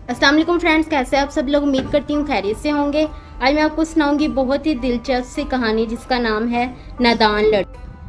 अस्सलाम वालेकुम फ्रेंड्स, कैसे आप सब लोग। उम्मीद करती हूँ खैरियत से होंगे। आज मैं आपको सुनाऊंगी बहुत ही दिलचस्प सी कहानी जिसका नाम है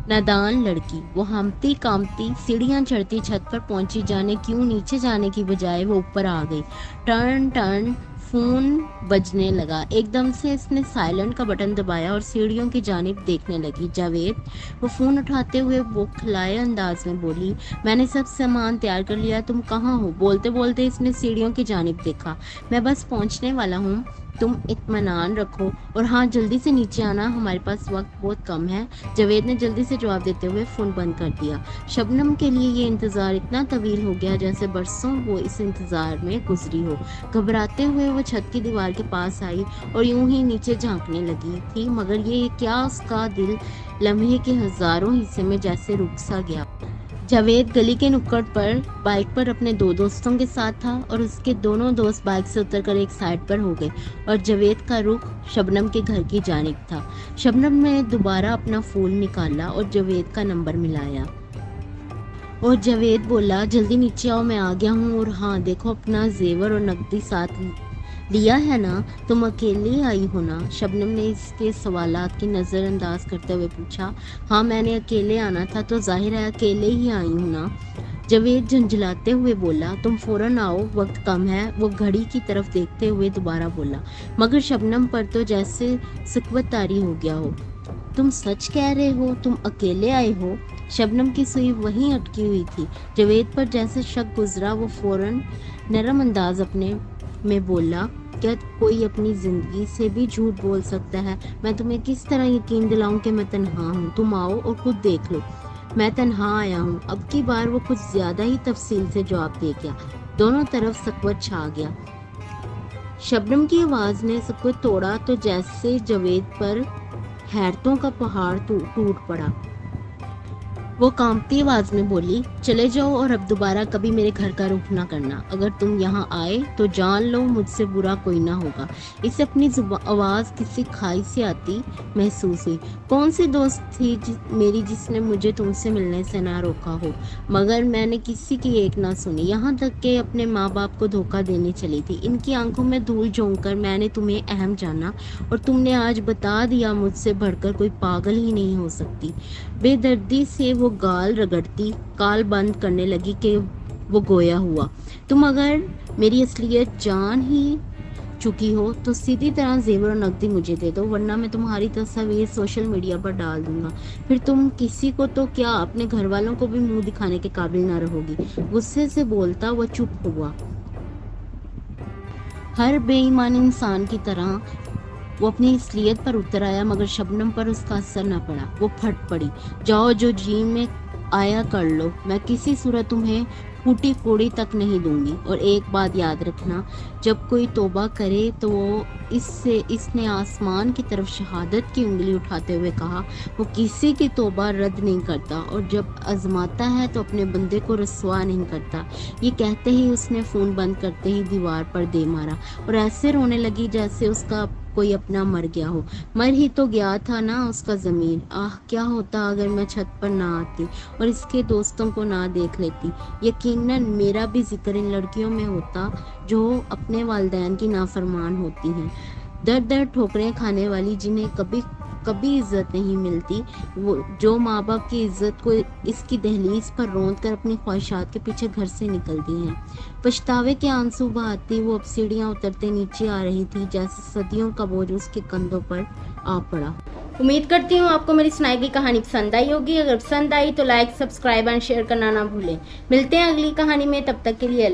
नादान लड़की। वो हामती कामती सीढ़ियाँ चढ़ती छत पर पहुंची, जाने क्यों नीचे जाने की बजाय वो ऊपर आ गई। टर्न टर्न फोन बजने लगा। एकदम से इसने साइलेंट का बटन दबाया और सीढ़ियों की जानिब देखने लगी। जावेद। वो फोन उठाते हुए वो खिलाए अंदाज में बोली, मैंने सब सामान तैयार कर लिया, तुम कहाँ हो? बोलते बोलते इसने सीढ़ियों की जानिब देखा। मैं बस पहुंचने वाला हूँ, तुम इत्मीनान रखो और हाँ, जल्दी से नीचे आना, हमारे पास वक्त बहुत कम है। जावेद ने जल्दी से जवाब देते हुए फ़ोन बंद कर दिया। शबनम के लिए ये इंतज़ार इतना तवील हो गया जैसे बरसों वो इस इंतज़ार में गुजरी हो। घबराते हुए वो छत की दीवार के पास आई और यूं ही नीचे झांकने लगी थी, मगर ये क्या, उसका दिल लम्हे के हज़ारों हिस्से में जैसे रुक सा गया। जावेद गली के नुक्कड़ पर बाइक पर अपने दो दोस्तों के साथ था और उसके दोनों दोस्त बाइक से उतरकर एक साइड पर हो गए और जावेद का रुख शबनम के घर की जानिब था। शबनम ने दोबारा अपना फ़ोन निकाला और जावेद का नंबर मिलाया और जावेद बोला, जल्दी नीचे आओ, मैं आ गया हूँ, और हाँ देखो, अपना जेवर और नकदी साथ लिया है ना? तुम अकेली आई हो ना? शबनम ने इसके सवालात की नज़रअंदाज करते हुए पूछा। हाँ, मैंने अकेले आना था तो जाहिर है अकेले ही आई हूँ ना। जावेद झंझलाते हुए बोला, तुम फौरन आओ, वक्त कम है। वो घड़ी की तरफ देखते हुए दोबारा बोला, मगर शबनम पर तो जैसे सिकवत तारी हो गया हो। तुम सच कह रहे हो? तुम अकेले आए हो? शबनम की सुई वहीं अटकी हुई थी। जावेद पर जैसे शक गुजरा, वो फौरन नरम अंदाज अपने में बोला, क्या कोई अपनी जिंदगी से भी झूठ बोल सकता है? मैं तुम्हें किस तरह यकीन दिलाऊं कि मैं तन्हा हूँ? तुम आओ और खुद देख लो, मैं तन्हा आया हूँ। अब की बार वो कुछ ज्यादा ही तफसील से जवाब दे गया। दोनों तरफ सकवत छा गया। शबनम की आवाज ने सबको तोड़ा तो जैसे जावेद पर हैरतों का पहाड़ टूट पड़ा। वो कांपती आवाज में बोली, चले जाओ और अब दोबारा कभी मेरे घर का रुख ना करना। अगर तुम यहाँ आए तो जान लो मुझसे बुरा कोई ना होगा। इसे अपनी आवाज किसी खाई से आती महसूस हुई। कौन सी दोस्त थी मेरी जिसने मुझे तुमसे मिलने से ना रोका हो? मगर मैंने किसी की एक ना सुनी, यहाँ तक कि अपने माँ बाप को धोखा देने चली थी। इनकी आंखों में धूल झोंक कर मैंने तुम्हें अहम जाना और तुमने आज बता दिया, मुझसे बढ़कर कोई पागल ही नहीं हो सकती। बेदर्दी से वो गाल रगड़ती काल बंद करने लगी कि वो गोया हुआ। तुम अगर मेरी असलियत जान ही चुकी हो तो सीधी तरह जेवर और नकदी मुझे दे दो, वरना मैं तुम्हारी तस्वीर सोशल मीडिया पर डाल दूंगा। फिर तुम किसी को तो क्या, अपने घर वालों को भी मुंह दिखाने के काबिल ना रहोगी। गुस्से से बोलता वो चुप हुआ। हर बेईमान इंसान की तरह वो अपनी असलियत पर उतर आया, मगर शबनम पर उसका असर न पड़ा। वो फट पड़ी, जाओ जो जी में आया कर लो, मैं किसी सूरत तुम्हें फूटी कोड़ी तक नहीं दूंगी। और एक बात याद रखना, जब कोई तौबा करे तो वो इसने आसमान की तरफ शहादत की उंगली उठाते हुए कहा, वो किसी की तौबा रद्द नहीं करता और जब आजमाता है तो अपने बंदे को रसवा नहीं करता। ये कहते ही उसने फ़ोन बंद करते ही दीवार पर दे मारा और ऐसे रोने लगी जैसे उसका कोई अपना मर गया हो। मर ही तो गया था ना उसका ज़मीर। आह, क्या होता अगर मैं छत पर ना आती और इसके दोस्तों को ना देख लेती। यकीनन मेरा भी जिक्र इन लड़कियों में होता जो अपने वालिदैन की नाफरमान होती हैं, दर दर ठोकरें खाने वाली, जिन्हें कभी कभी इज्जत नहीं मिलती, वो जो माँ बाप की इज्जत को इसकी दहलीज पर रौंद कर अपनी ख्वाहिशात के पीछे घर से निकलती हैं। पछतावे के आंसू बहाती वो अब सीढ़ियाँ उतरते नीचे आ रही थी जैसे सदियों का बोझ उसके कंधों पर आ पड़ा। उम्मीद करती हूँ आपको मेरी सुनाई गई कहानी पसंद आई होगी। अगर पसंद आई तो लाइक, सब्सक्राइब एंड शेयर करना ना भूलें। मिलते हैं अगली कहानी में, तब तक के लिए